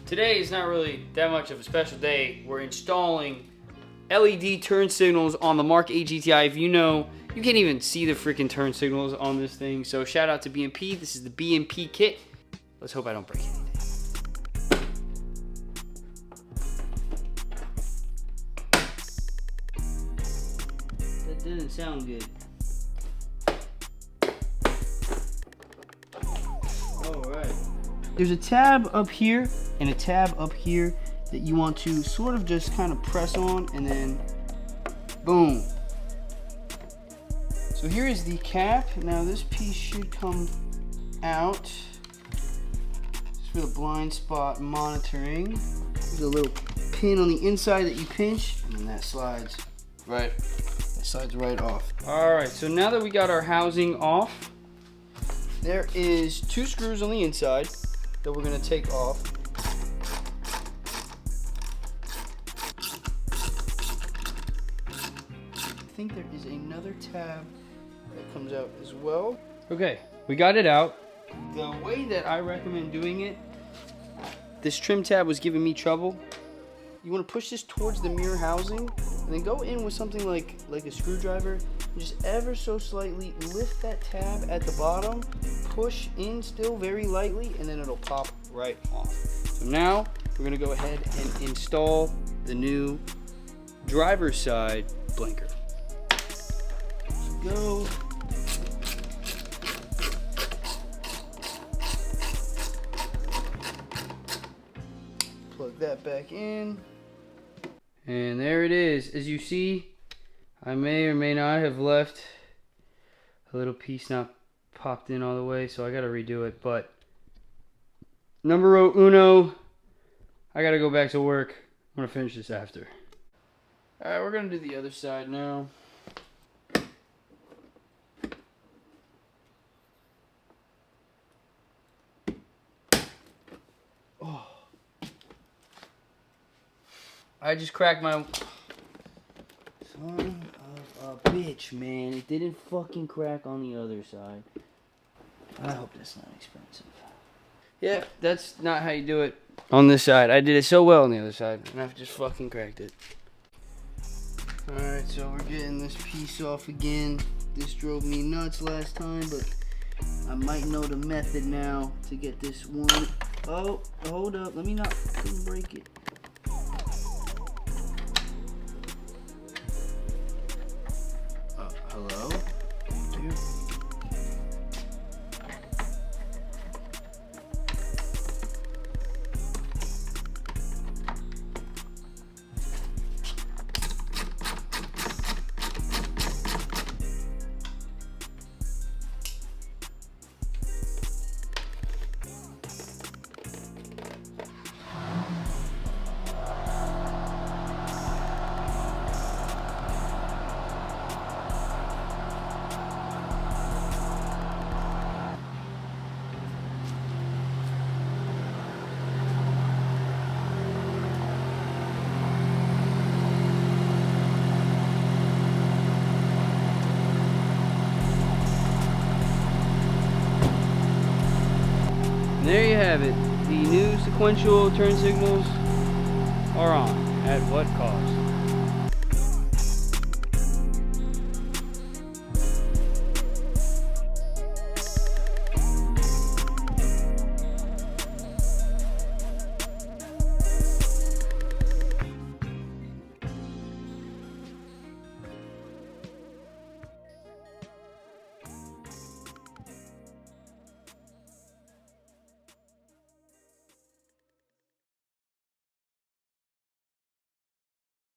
Today is not really that much of a special day. We're installing LED turn signals on the MK8 GTI. If you know, you can't even see the freaking turn signals on this thing. So shout out to BMP. This is the BMP kit. Let's hope I don't break anything. That didn't sound good. Alright. There's a tab up here and a tab up here that you want to sort of just kind of press on, and then boom. So here is the cap. Now this piece should come out. It's for the blind spot monitoring. There's a little pin on the inside that you pinch, and then that slides right off. Alright, so now that we got our housing off, there is 2 screws on the inside that we're going to take off. I think there is another tab that comes out as well. Okay, we got it out. The way that I recommend doing it, this trim tab was giving me trouble. You want to push this towards the mirror housing and then go in with something like a screwdriver and just ever so slightly lift that tab at the bottom, push in still very lightly, and then it'll pop right off. So now we're going to go ahead and install the new driver's side blinker. Let's go. Plug that back in. And there it is. As you see, I may or may not have left a little piece not popped in all the way, so I gotta redo it. But numero uno, I gotta go back to work. I'm gonna finish this after. Alright, we're gonna do the other side now. Oh. I just cracked my... Son of a bitch, man. It didn't fucking crack on the other side. I hope that's not expensive. Yeah, that's not how you do it on this side. I did it so well on the other side, and I've just fucking cracked it. Alright, so we're getting this piece off again. This drove me nuts last time, but I might know the method now to get this one. Oh, hold up. Let me not break it. Hello? Dude. And there you have it. The new sequential turn signals are on. At what cost?